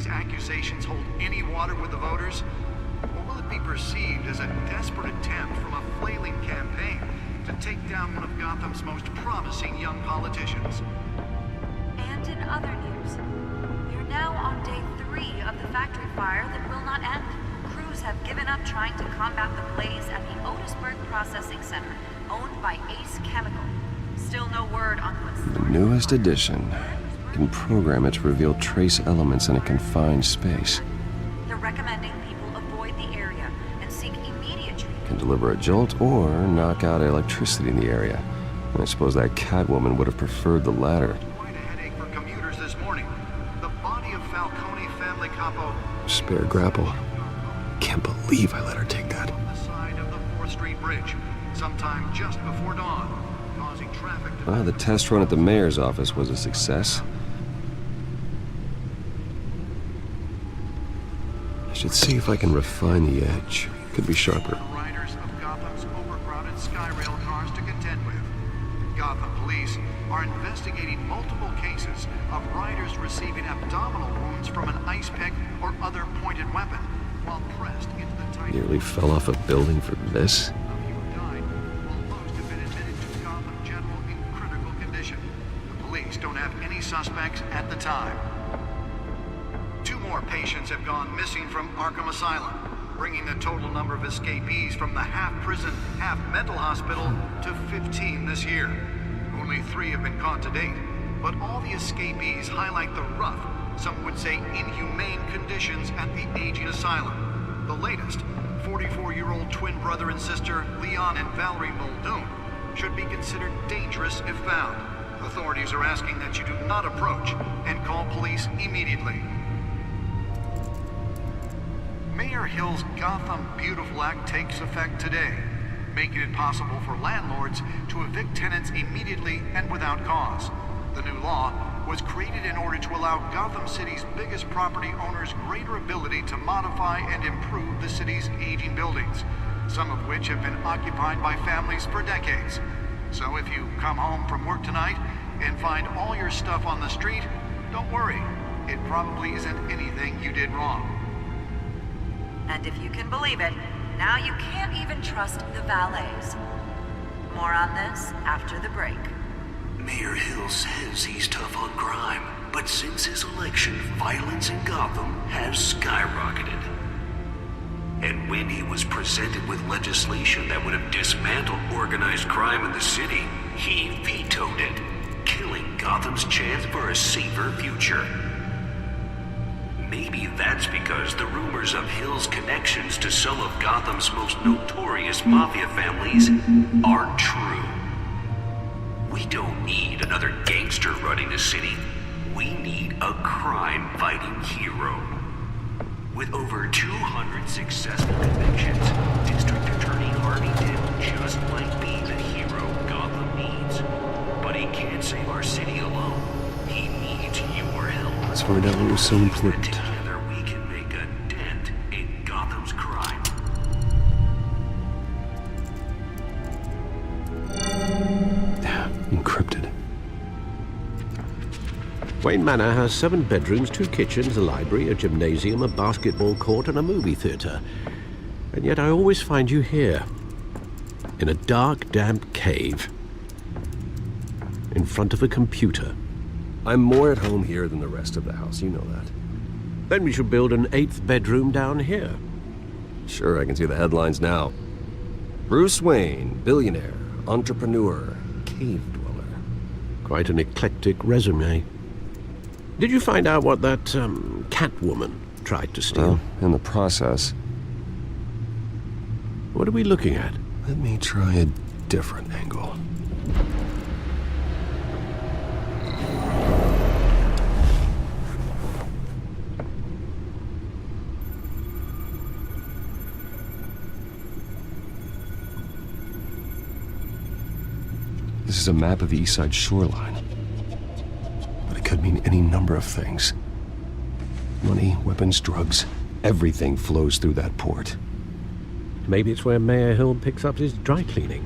these accusations hold any water with the voters? Or will it be perceived as a desperate attempt from a flailing campaign to take down one of Gotham's most promising young politicians? And in other news, we're now on day 3 of the factory fire that will not end. Crews have given up trying to combat the blaze at the Otisburg Processing Center, owned by Ace Chemical. Still no word on what's The newest edition can program it to reveal trace elements in a confined space. They're recommending people avoid the area and seek immediate treatment. Can deliver a jolt or knock out electricity in the area. And I suppose that Catwoman would have preferred the latter. Quite a headache for commuters this morning. The body of Falcone family capo... Spare grapple. Can't believe I let her take that. ...on the side of the 4th Street Bridge, sometime just before dawn, causing traffic to... Well, the test run at the mayor's office was a success. I should see if I can refine the edge. Could be sharper. Riders of Gotham's overcrowded Skyrail cars to contend with. Gotham police are investigating multiple cases of riders receiving abdominal wounds from an ice pick or other pointed weapon while pressed into the tight... Nearly fell off a building for this. A few have died, while most have been admitted to Gotham General in critical condition. The police don't have any suspects at the time. 2 more patients have gone missing from Arkham Asylum, bringing the total number of escapees from the half-prison, half-mental hospital to 15 this year. Only 3 have been caught to date, but all the escapees highlight the rough, some would say inhumane conditions at the aging asylum. The latest, 44-year-old twin brother and sister Leon and Valerie Muldoon, should be considered dangerous if found. Authorities are asking that you do not approach and call police immediately. Mayor Hill's Gotham Beautiful Act takes effect today, making it possible for landlords to evict tenants immediately and without cause. The new law was created in order to allow Gotham City's biggest property owners greater ability to modify and improve the city's aging buildings, some of which have been occupied by families for decades. So if you come home from work tonight and find all your stuff on the street, don't worry. It probably isn't anything you did wrong. And if you can believe it, now you can't even trust the valets. More on this after the break. Mayor Hill says he's tough on crime, but since his election, violence in Gotham has skyrocketed. And when he was presented with legislation that would have dismantled organized crime in the city, he vetoed it, killing Gotham's chance for a safer future. Maybe that's because the rumors of Hill's connections to some of Gotham's most notorious mafia families aren't true. We don't need another gangster running the city. We need a crime-fighting hero. With over 200 successful convictions, District Attorney Harvey Dent just might be the hero Gotham needs. But he can't save our city alone. He needs your help. Let's find out what was so important. Together we can make a dent in Gotham's crime. Encrypted. Wayne Manor has 7 bedrooms, 2 kitchens, a library, a gymnasium, a basketball court, and a movie theater. And yet I always find you here, in a dark, damp cave, in front of a computer. I'm more at home here than the rest of the house, you know that. Then we should build an 8th bedroom down here. Sure, I can see the headlines now. Bruce Wayne, billionaire, entrepreneur, cave dweller. Quite an eclectic resume. Did you find out what that, Catwoman tried to steal? Well, in the process. What are we looking at? Let me try a different angle. This is a map of the East Side shoreline. But it could mean any number of things. Money, weapons, drugs, everything flows through that port. Maybe it's where Mayor Hill picks up his dry cleaning.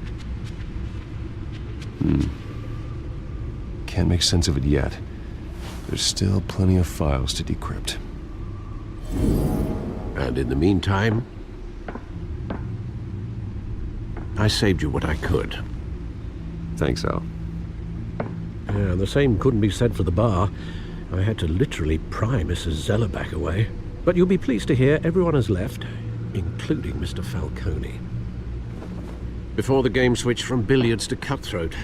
Can't make sense of it yet. There's still plenty of files to decrypt. And in the meantime, I saved you what I could. Thanks, Al. Yeah, the same couldn't be said for the bar. I had to literally pry Mrs. Zeller back away. But you'll be pleased to hear everyone has left, including Mr. Falcone. Before the game switched from billiards to cutthroat.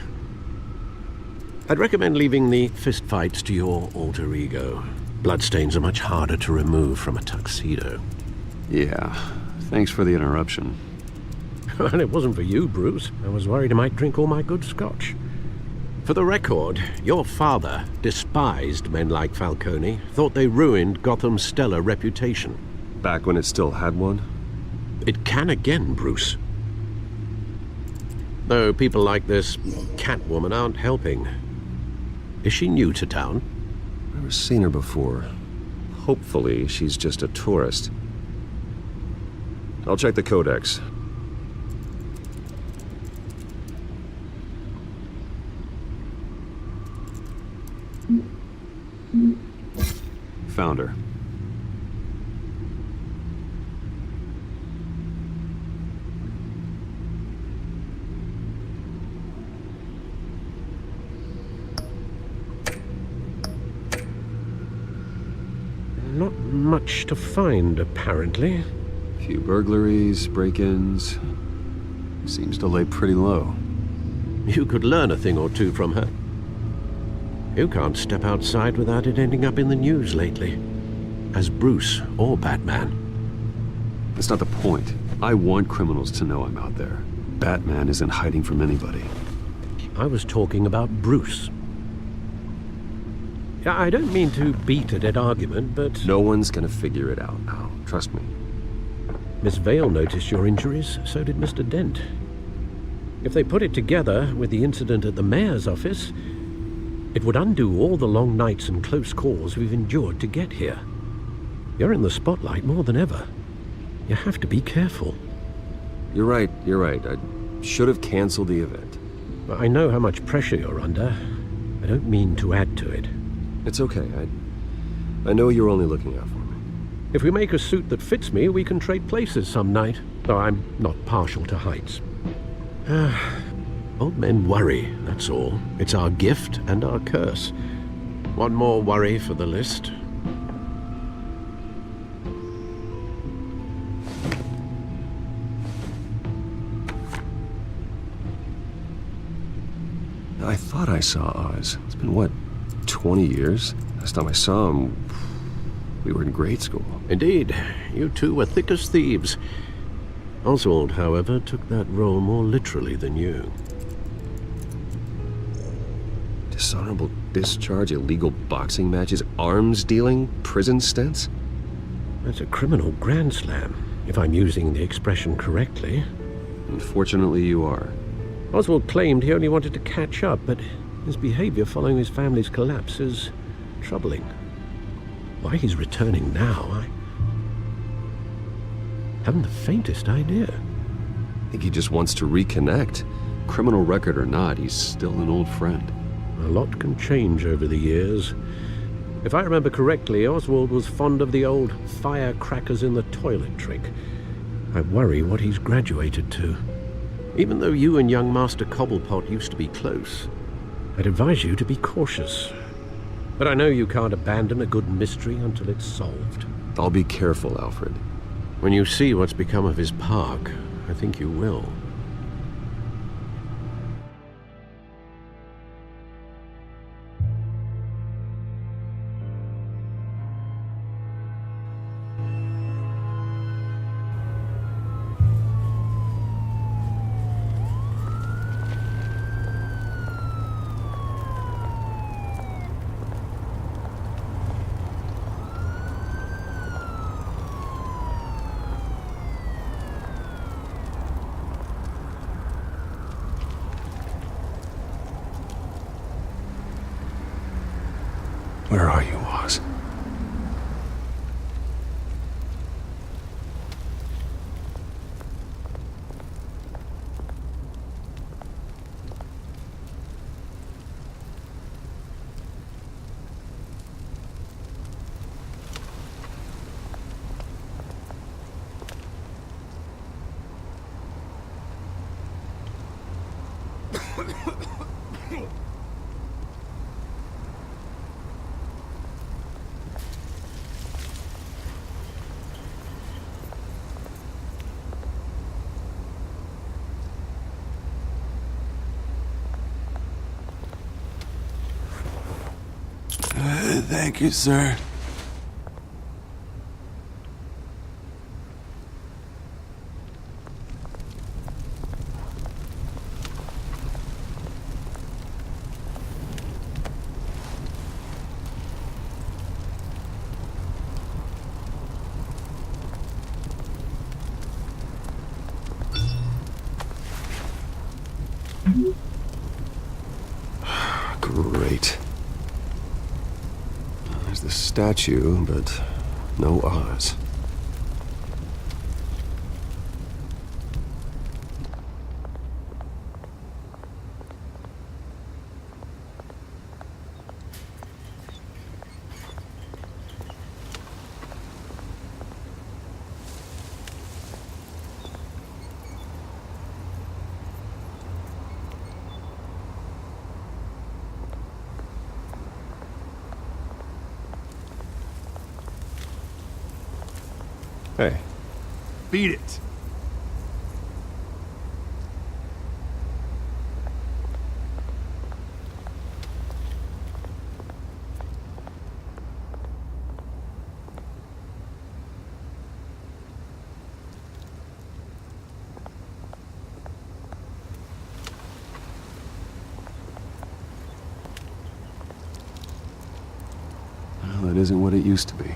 I'd recommend leaving the fistfights to your alter ego. Bloodstains are much harder to remove from a tuxedo. Yeah, thanks for the interruption. And it wasn't for you, Bruce. I was worried I might drink all my good scotch. For the record, your father despised men like Falcone, thought they ruined Gotham's stellar reputation. Back when it still had one? It can again, Bruce. Though people like this Catwoman aren't helping. Is she new to town? Never seen her before. Hopefully, she's just a tourist. I'll check the codex. Found her. Not much to find, apparently. Few burglaries, break-ins. Seems to lay pretty low. You could learn a thing or two from her. You can't step outside without it ending up in the news lately. As Bruce or Batman. That's not the point. I want criminals to know I'm out there. Batman isn't hiding from anybody. I was talking about Bruce. Yeah, I don't mean to beat a dead argument, but... No one's gonna figure it out now. Trust me. Miss Vale noticed your injuries, so did Mr. Dent. If they put it together with the incident at the mayor's office, it would undo all the long nights and close calls we've endured to get here. You're in the spotlight more than ever. You have to be careful. You're right. I should have canceled the event. I know how much pressure you're under. I don't mean to add to it. It's okay. I know you're only looking out for me. If we make a suit that fits me, we can trade places some night. Though I'm not partial to heights. Old men worry, that's all. It's our gift and our curse. One more worry for the list. I thought I saw Oz. It's been, what, 20 years? Last time I saw him, we were in grade school. Indeed, you two were thick as thieves. Oswald, however, took that role more literally than you. Dishonorable discharge, illegal boxing matches, arms dealing, prison stints? That's a criminal grand slam, if I'm using the expression correctly. Unfortunately, you are. Oswald claimed he only wanted to catch up, but his behavior following his family's collapse is troubling. Why he's returning now, I haven't the faintest idea. I think he just wants to reconnect. Criminal record or not, he's still an old friend. A lot can change over the years. If I remember correctly, Oswald was fond of the old firecrackers in the toilet trick. I worry what he's graduated to. Even though you and young Master Cobblepot used to be close, I'd advise you to be cautious. But I know you can't abandon a good mystery until it's solved. I'll be careful, Alfred. When you see what's become of his park, I think you will. Where are you, Oz? Thank you, sir. Great. There's the statue, but no Oz. Hey. Beat it. Well, it isn't what it used to be.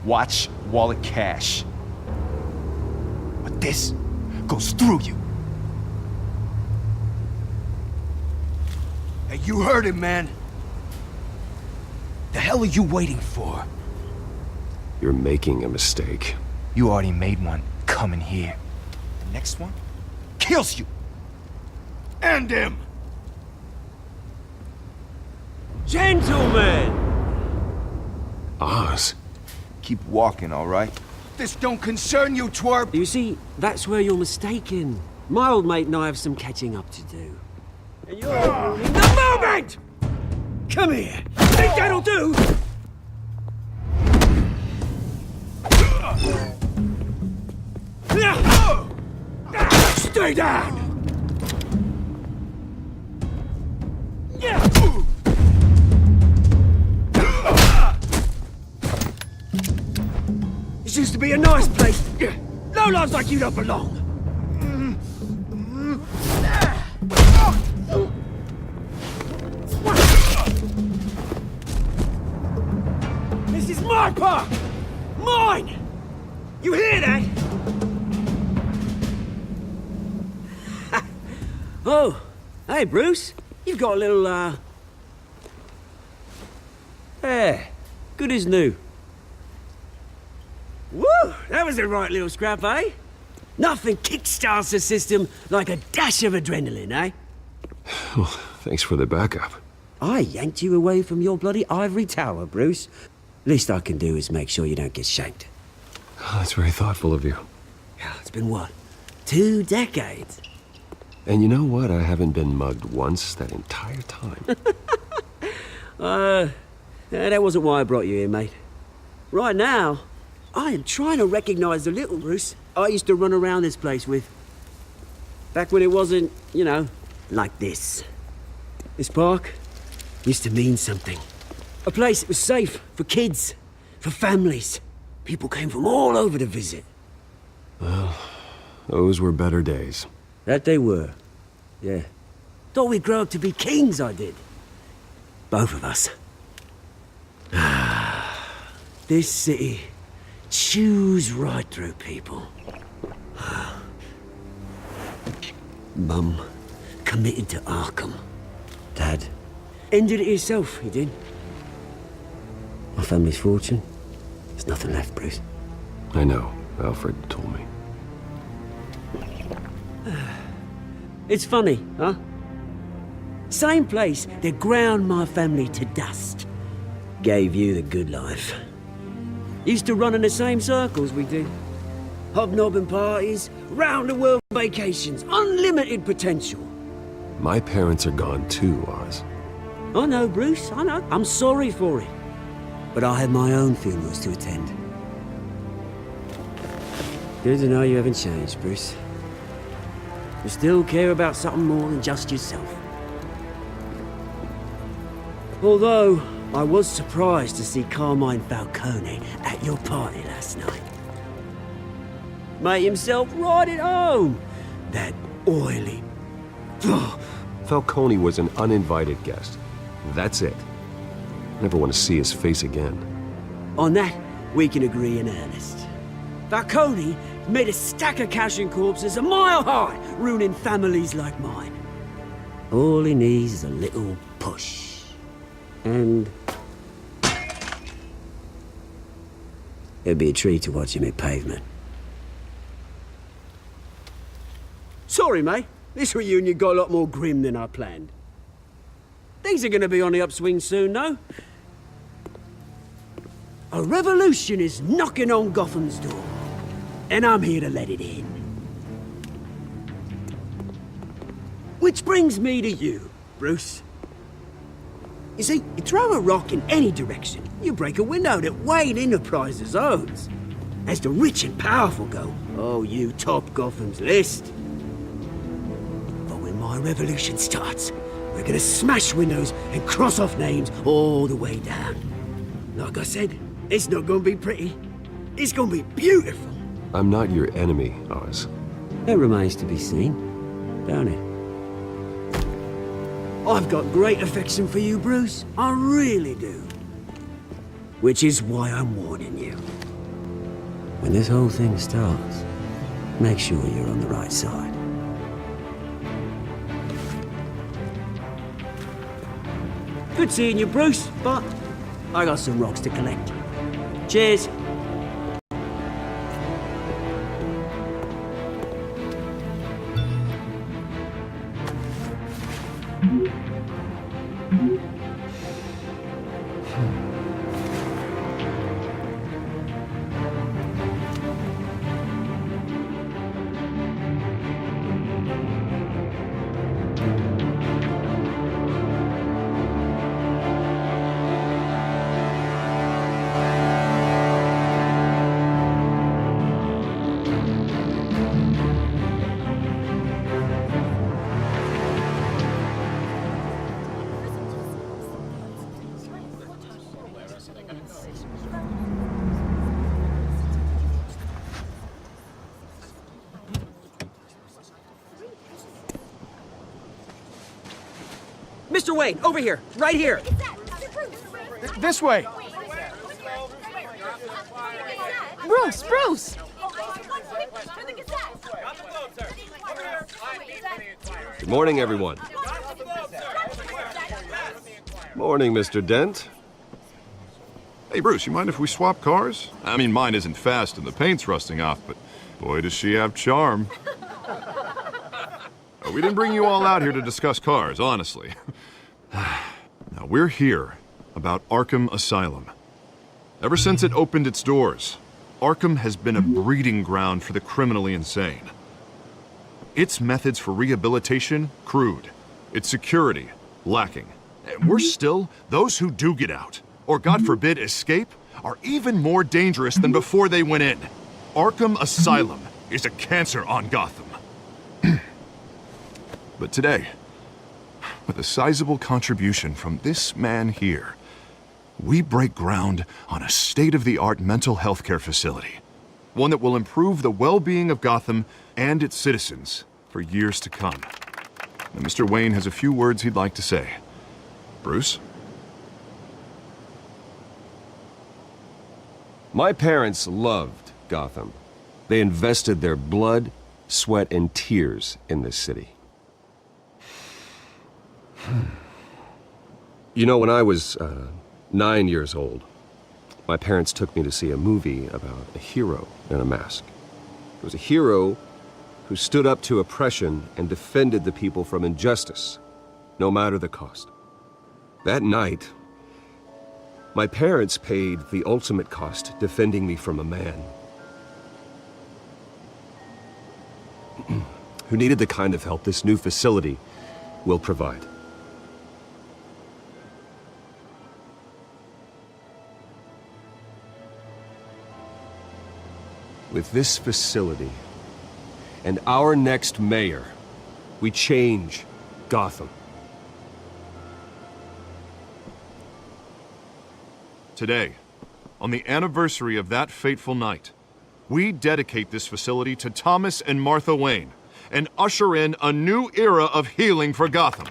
Watch wallet cash. But this goes through you. Hey, you heard him, man. The hell are you waiting for? You're making a mistake. You already made one coming here. The next one kills you. And him. Gentlemen! Oz? Keep walking, all right? This don't concern you, twerp. You see, that's where you're mistaken. My old mate and I have some catching up to do. And you're ruining the moment! Come here! Think that'll do? Stay down! This used to be a nice place. No lives like you don't belong. This is my park! Mine! You hear that? Oh, hey Bruce. You've got a little, There. Good as new. Woo! That was a right little scrap, eh? Nothing kickstarts the system like a dash of adrenaline, eh? Well, thanks for the backup. I yanked you away from your bloody ivory tower, Bruce. Least I can do is make sure you don't get shanked. Oh, that's very thoughtful of you. Yeah, it's been what? 2 decades? And you know what? I haven't been mugged once that entire time. That wasn't why I brought you here, mate. Right now, I am trying to recognize the little Bruce I used to run around this place with. Back when it wasn't, you know, like this. This park used to mean something. A place that was safe for kids, for families. People came from all over to visit. Well, those were better days. That they were. Yeah. Thought we'd grow up to be kings, I did. Both of us. This city chews right through people. Mum committed to Arkham. Dad ended it himself, he did. My family's fortune. There's nothing left, Bruce. I know. Alfred told me. It's funny, huh? Same place that ground my family to dust. Gave you the good life. Used to run in the same circles we did. Hobnobbing parties, round-the-world vacations, unlimited potential. My parents are gone too, Oz. I know, Bruce, I know. I'm sorry for it. But I have my own funerals to attend. Good to know you haven't changed, Bruce. You still care about something more than just yourself. Although, I was surprised to see Carmine Falcone at your party last night. Made himself right at home. That oily... Falcone was an uninvited guest. That's it. Never want to see his face again. On that, we can agree in earnest. Falcone made a stack of cash and corpses a mile high, ruining families like mine. All he needs is a little push. And... it'd be a treat to watch him hit pavement. Sorry, mate. This reunion got a lot more grim than I planned. Things are gonna be on the upswing soon, though. A revolution is knocking on Gotham's door. And I'm here to let it in. Which brings me to you, Bruce. You see, you throw a rock in any direction, you break a window that Wayne Enterprises owns. As the rich and powerful go, oh, you top Gotham's list. But when my revolution starts, we're gonna smash windows and cross off names all the way down. Like I said, it's not gonna be pretty. It's gonna be beautiful. I'm not your enemy, Oz. That remains to be seen, don't it? I've got great affection for you, Bruce. I really do. Which is why I'm warning you. When this whole thing starts, make sure you're on the right side. Good seeing you, Bruce, but I got some rocks to collect. Cheers. Mr. Wayne, over here, right here. This way! Bruce! Good morning, everyone. Morning, Mr. Dent. Hey, Bruce, you mind if we swap cars? I mean, mine isn't fast and the paint's rusting off, but boy, does she have charm. We didn't bring you all out here to discuss cars, honestly. Now, we're here about Arkham Asylum. Ever since it opened its doors, Arkham has been a breeding ground for the criminally insane. Its methods for rehabilitation, crude. Its security, lacking. And worse still, those who do get out, or God forbid, escape, are even more dangerous than before they went in. Arkham Asylum is a cancer on Gotham. But today, with a sizable contribution from this man here, we break ground on a state-of-the-art mental health care facility. One that will improve the well-being of Gotham and its citizens for years to come. Now, Mr. Wayne has a few words he'd like to say. Bruce? My parents loved Gotham. They invested their blood, sweat, and tears in this city. You know, when I was 9 years old, my parents took me to see a movie about a hero in a mask. It was a hero who stood up to oppression and defended the people from injustice, no matter the cost. That night, my parents paid the ultimate cost defending me from a man who needed the kind of help this new facility will provide. With this facility and our next mayor, we change Gotham. Today, on the anniversary of that fateful night, we dedicate this facility to Thomas and Martha Wayne and usher in a new era of healing for Gotham.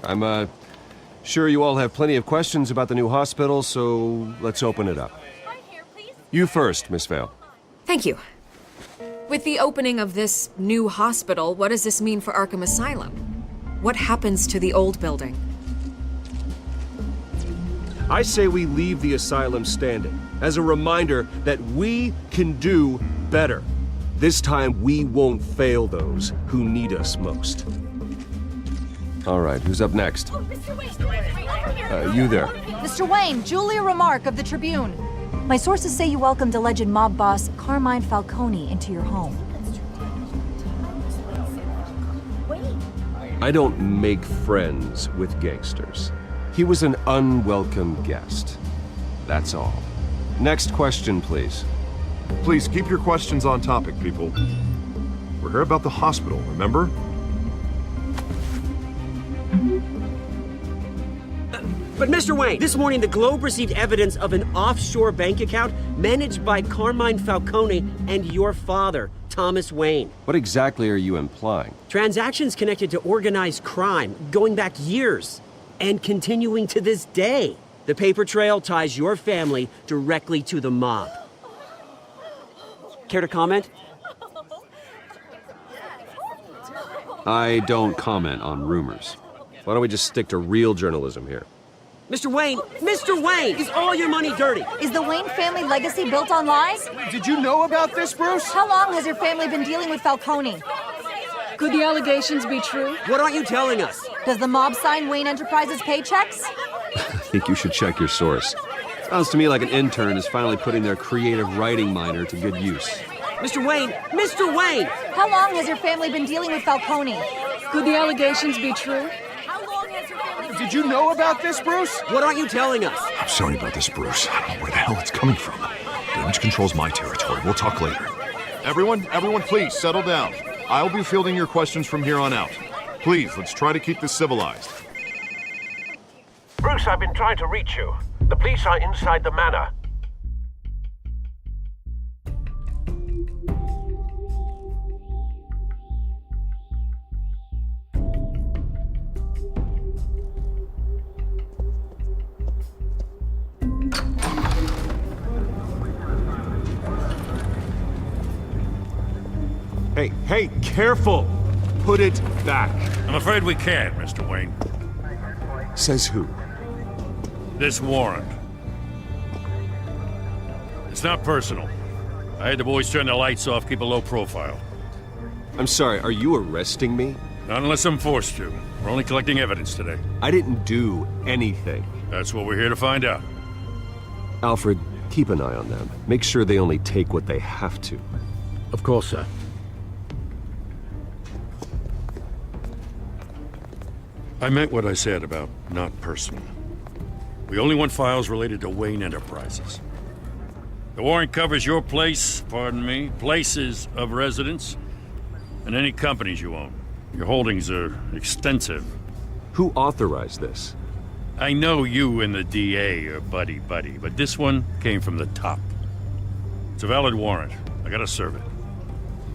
I'm, sure you all have plenty of questions about the new hospital, so let's open it up. You first, Miss Vale. Thank you. With the opening of this new hospital, what does this mean for Arkham Asylum? What happens to the old building? I say we leave the asylum standing as a reminder that we can do better. This time, we won't fail those who need us most. All right, who's up next? You there. Mr. Wayne, Julia Remark of the Tribune. My sources say you welcomed alleged mob boss Carmine Falcone into your home. I don't make friends with gangsters. He was an unwelcome guest. That's all. Next question, please. Please keep your questions on topic, people. We're here about the hospital, remember? But Mr. Wayne, this morning the Globe received evidence of an offshore bank account managed by Carmine Falcone and your father, Thomas Wayne. What exactly are you implying? Transactions connected to organized crime going back years and continuing to this day. The paper trail ties your family directly to the mob. Care to comment? I don't comment on rumors. Why don't we just stick to real journalism here? Mr. Wayne, is all your money dirty? Is the Wayne family legacy built on lies? Did you know about this, Bruce? How long has your family been dealing with Falcone? Could the allegations be true? What aren't you telling us? Does the mob sign Wayne Enterprises paychecks? I think you should check your source. Sounds to me like an intern is finally putting their creative writing minor to good use. Mr. Wayne! How long has your family been dealing with Falcone? Could the allegations be true? Did you know about this, Bruce? What aren't you telling us? I'm sorry about this, Bruce. I don't know where the hell it's coming from. Damage control's my territory. We'll talk later. Everyone, please settle down. I'll be fielding your questions from here on out. Please, let's try to keep this civilized. Bruce, I've been trying to reach you. The police are inside the manor. Hey, careful! Put it back. I'm afraid we can't, Mr. Wayne. Says who? This warrant. It's not personal. I had the boys turn the lights off, keep a low profile. I'm sorry, are you arresting me? Not unless I'm forced to. We're only collecting evidence today. I didn't do anything. That's what we're here to find out. Alfred, keep an eye on them. Make sure they only take what they have to. Of course, sir. I meant what I said about not personal. We only want files related to Wayne Enterprises. The warrant covers your places of residence, and any companies you own. Your holdings are extensive. Who authorized this? I know you and the DA are buddy-buddy, but this one came from the top. It's a valid warrant. I gotta serve it.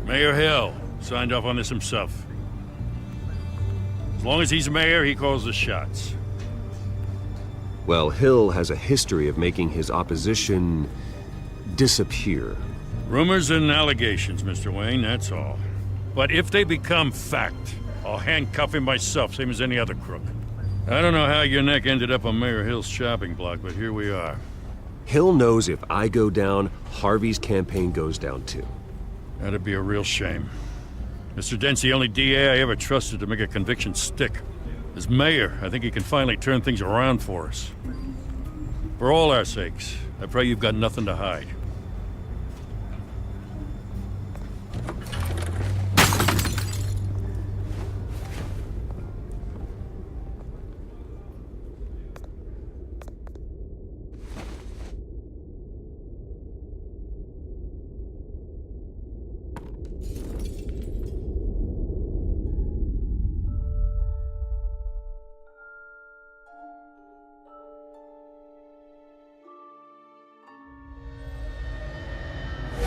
Mayor Hill signed off on this himself. As long as he's mayor, he calls the shots. Well, Hill has a history of making his opposition disappear. Rumors and allegations, Mr. Wayne, that's all. But if they become fact, I'll handcuff him myself, same as any other crook. I don't know how your neck ended up on Mayor Hill's shopping block, but here we are. Hill knows if I go down, Harvey's campaign goes down too. That'd be a real shame. Mr. Dent's the only DA I ever trusted to make a conviction stick. As mayor, I think he can finally turn things around for us. For all our sakes, I pray you've got nothing to hide.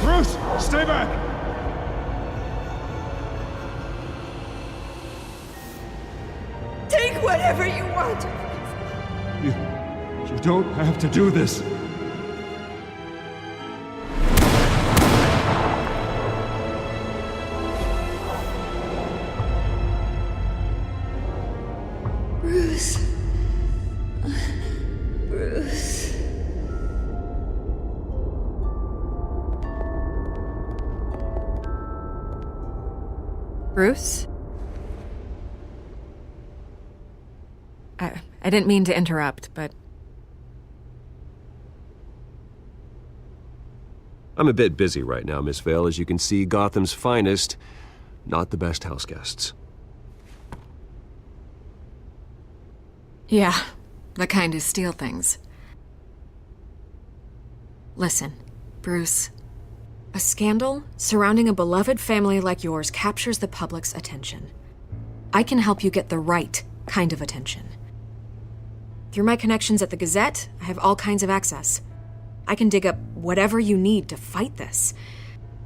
Bruce, stay back! Take whatever you want. You don't have to do this. Bruce. Bruce. Bruce? I didn't mean to interrupt, but... I'm a bit busy right now, Miss Vale. As you can see, Gotham's finest, not the best house guests. Yeah, the kind who steal things. Listen, Bruce. A scandal surrounding a beloved family like yours captures the public's attention. I can help you get the right kind of attention. Through my connections at the Gazette, I have all kinds of access. I can dig up whatever you need to fight this.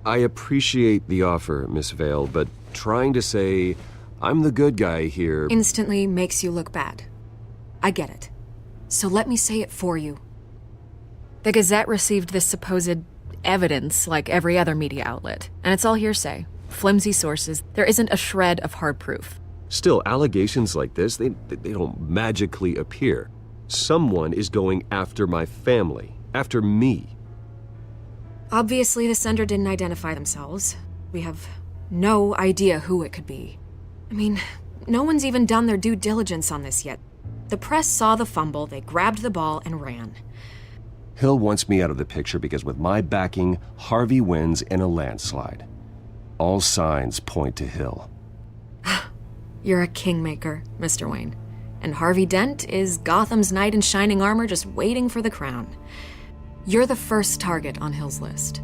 I appreciate the offer, Miss Vale, but trying to say I'm the good guy here... instantly makes you look bad. I get it. So let me say it for you. The Gazette received this supposed evidence like every other media outlet, and it's all hearsay. Flimsy sources. There isn't a shred of hard proof. Still, allegations like this, they don't magically appear. Someone is going after my family, after me. Obviously, the sender didn't identify themselves. We have no idea who it could be. I mean, no one's even done their due diligence on this yet. The press saw the fumble, they grabbed the ball and ran. Hill wants me out of the picture because with my backing, Harvey wins in a landslide. All signs point to Hill. You're a kingmaker, Mr. Wayne. And Harvey Dent is Gotham's knight in shining armor just waiting for the crown. You're the first target on Hill's list.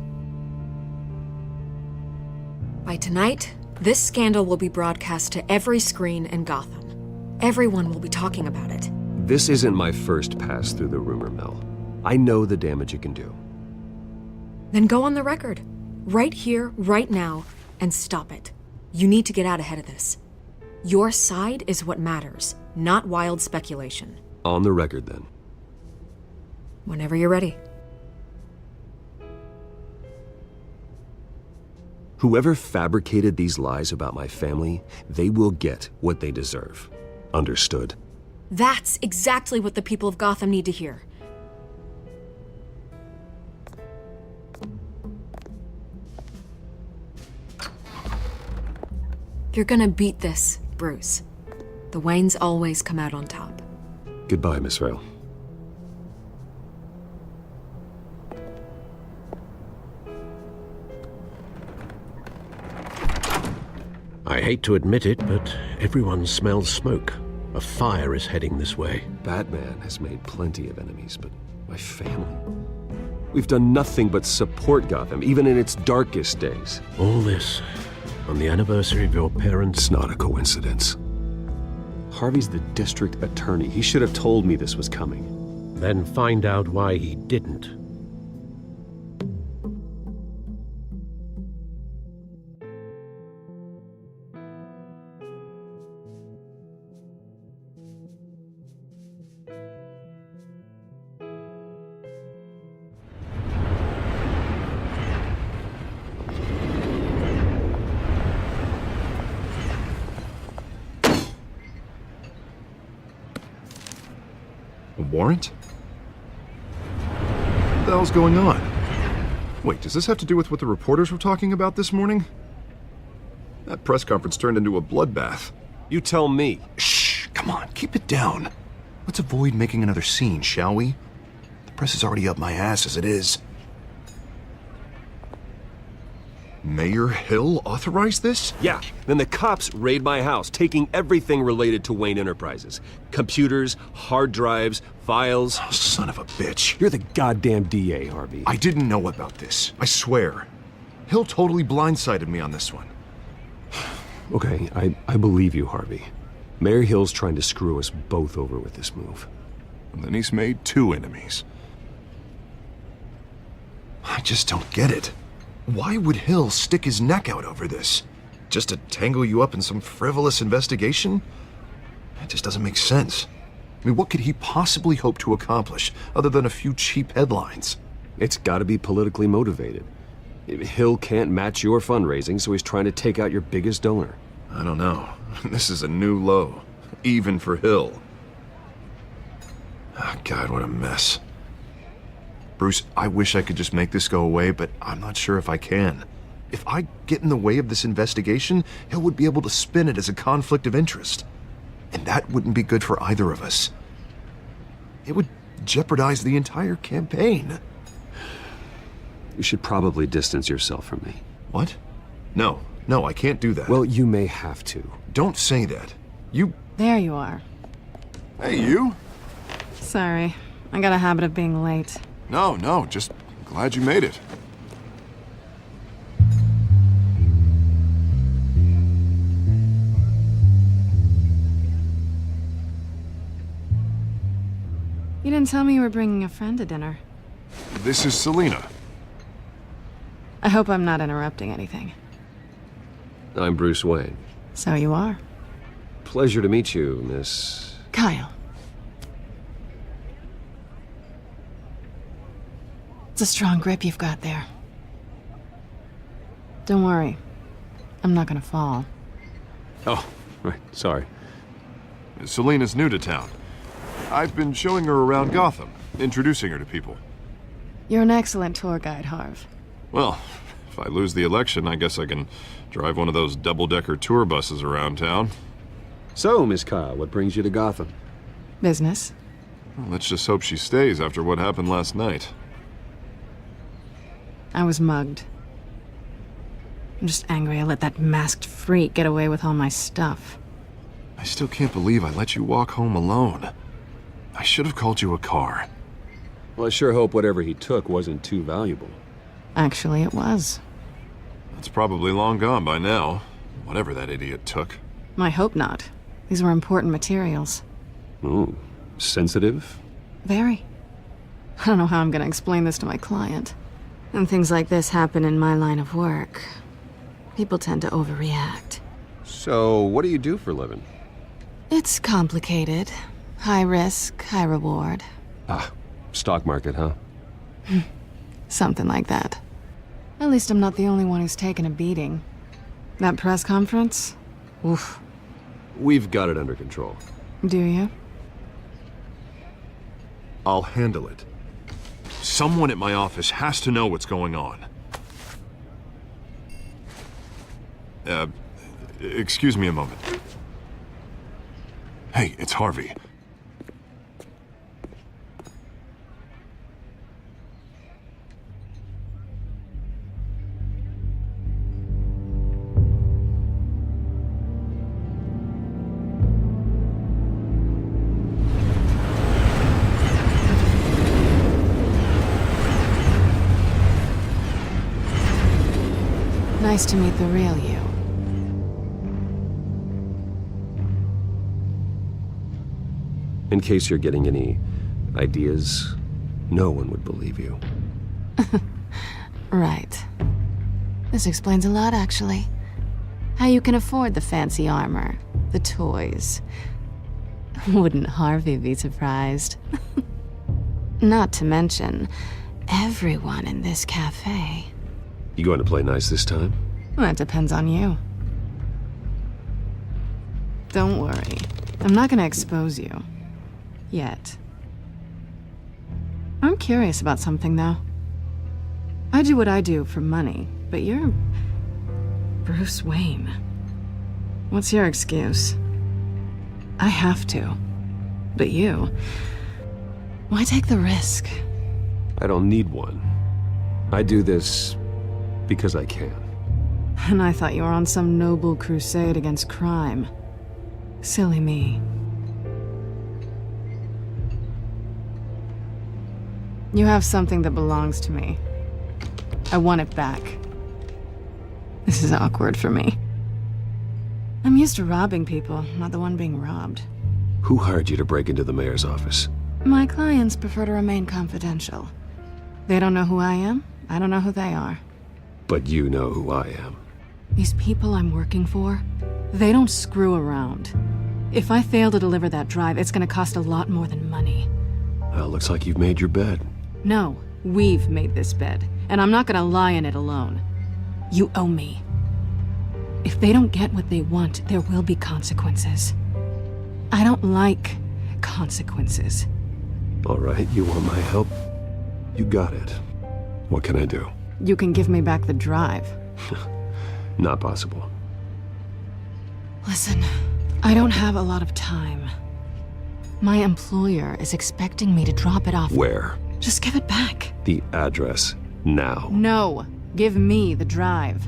By tonight, this scandal will be broadcast to every screen in Gotham. Everyone will be talking about it. This isn't my first pass through the rumor mill. I know the damage it can do. Then go on the record. Right here, right now, and stop it. You need to get out ahead of this. Your side is what matters, not wild speculation. On the record, then. Whenever you're ready. Whoever fabricated these lies about my family, they will get what they deserve. Understood? That's exactly what the people of Gotham need to hear. You're gonna beat this, Bruce. The Waynes always come out on top. Goodbye, Miss Vale. I hate to admit it, but everyone smells smoke. A fire is heading this way. Batman has made plenty of enemies, but my family... We've done nothing but support Gotham, even in its darkest days. All this on the anniversary of your parents'... It's not a coincidence. Harvey's the district attorney. He should have told me this was coming. Then find out why he didn't. A warrant? What the hell's going on? Wait, does this have to do with what the reporters were talking about this morning? That press conference turned into a bloodbath. You tell me. Shh, come on, keep it down. Let's avoid making another scene, shall we? The press is already up my ass as it is. Mayor Hill authorized this? Yeah, then the cops raid my house, taking everything related to Wayne Enterprises. Computers, hard drives, files. Oh, son of a bitch. You're the goddamn DA, Harvey. I didn't know about this, I swear. Hill totally blindsided me on this one. Okay, I believe you, Harvey. Mayor Hill's trying to screw us both over with this move. And then he's made 2 enemies. I just don't get it. Why would Hill stick his neck out over this? Just to tangle you up in some frivolous investigation? It just doesn't make sense. I mean, what could he possibly hope to accomplish other than a few cheap headlines? It's gotta be politically motivated. Hill can't match your fundraising, so he's trying to take out your biggest donor. I don't know. This is a new low, even for Hill. Oh, God, what a mess. Bruce, I wish I could just make this go away, but I'm not sure if I can. If I get in the way of this investigation, Hill would be able to spin it as a conflict of interest. And that wouldn't be good for either of us. It would jeopardize the entire campaign. You should probably distance yourself from me. What? No, I can't do that. Well, you may have to. Don't say that. There you are. Hey, you? Sorry. I got a habit of being late. No, just glad you made it. You didn't tell me you were bringing a friend to dinner. This is Selena. I hope I'm not interrupting anything. I'm Bruce Wayne. So you are. Pleasure to meet you, Miss... Kyle. It's a strong grip you've got there. Don't worry. I'm not gonna fall. Oh, right, sorry. Selena's new to town. I've been showing her around Gotham, introducing her to people. You're an excellent tour guide, Harv. Well, if I lose the election, I guess I can drive one of those double-decker tour buses around town. So, Miss Kyle, what brings you to Gotham? Business. Well, let's just hope she stays after what happened last night. I was mugged. I'm just angry I let that masked freak get away with all my stuff. I still can't believe I let you walk home alone. I should have called you a car. Well, I sure hope whatever he took wasn't too valuable. Actually, it was. It's probably long gone by now, whatever that idiot took. I hope not. These were important materials. Ooh, sensitive? Very. I don't know how I'm gonna explain this to my client. When things like this happen in my line of work, people tend to overreact. So, what do you do for a living? It's complicated. High risk, high reward. Ah, stock market, huh? Something like that. At least I'm not the only one who's taken a beating. That press conference? Oof. We've got it under control. Do you? I'll handle it. Someone at my office has to know what's going on. Excuse me a moment. Hey, it's Harvey. Nice to meet the real you. In case you're getting any ideas, no one would believe you. Right. This explains a lot, actually. How you can afford the fancy armor, the toys. Wouldn't Harvey be surprised? Not to mention, everyone in this cafe. You going to play nice this time? That depends on you. Don't worry. I'm not gonna expose you. Yet. I'm curious about something, though. I do what I do for money, but you're Bruce Wayne. What's your excuse? I have to. But you... why take the risk? I don't need one. I do this because I can. And I thought you were on some noble crusade against crime. Silly me. You have something that belongs to me. I want it back. This is awkward for me. I'm used to robbing people, not the one being robbed. Who hired you to break into the mayor's office? My clients prefer to remain confidential. They don't know who I am, I don't know who they are. But you know who I am. These people I'm working for, they don't screw around. If I fail to deliver that drive, it's gonna cost a lot more than money. Well, looks like you've made your bed. No, we've made this bed, and I'm not gonna lie in it alone. You owe me. If they don't get what they want, there will be consequences. I don't like consequences. All right, you want my help? You got it. What can I do? You can give me back the drive. Not possible. Listen, I don't have a lot of time. My employer is expecting me to drop it off. Where? Just give it back. The address, now. No, give me the drive.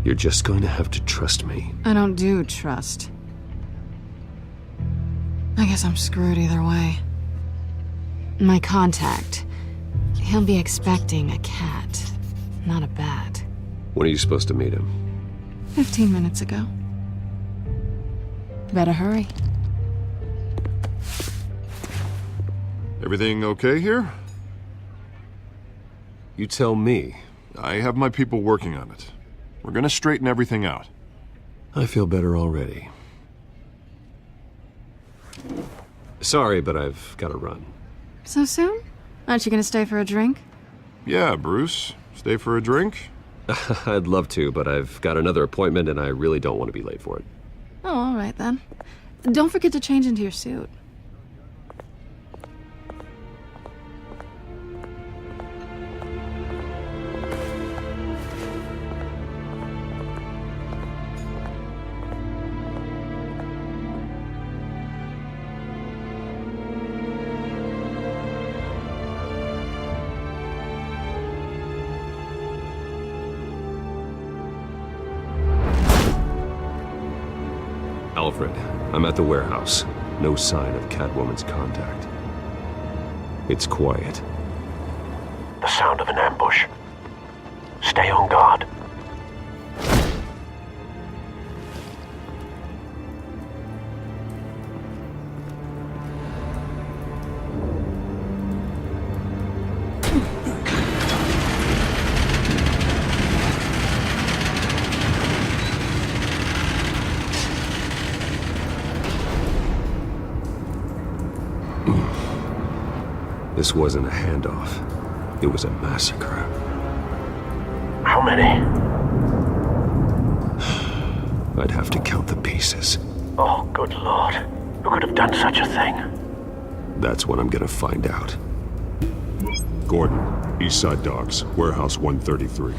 You're just going to have to trust me. I don't do trust. I guess I'm screwed either way. My contact, he'll be expecting a cat, not a bat. When are you supposed to meet him? 15 minutes ago. Better hurry. Everything okay here? You tell me. I have my people working on it. We're gonna straighten everything out. I feel better already. Sorry, but I've got to run. So soon? Aren't you gonna stay for a drink? Yeah, Bruce. Stay for a drink? I'd love to, but I've got another appointment and I really don't want to be late for it. Oh, all right then. Don't forget to change into your suit. Alfred, I'm at the warehouse. No sign of Catwoman's contact. It's quiet. The sound of an ambush. Stay on guard. This wasn't a handoff. It was a massacre. How many? I'd have to count the pieces. Oh, good lord. Who could have done such a thing? That's what I'm gonna find out. Gordon, Eastside Docks, Warehouse 133.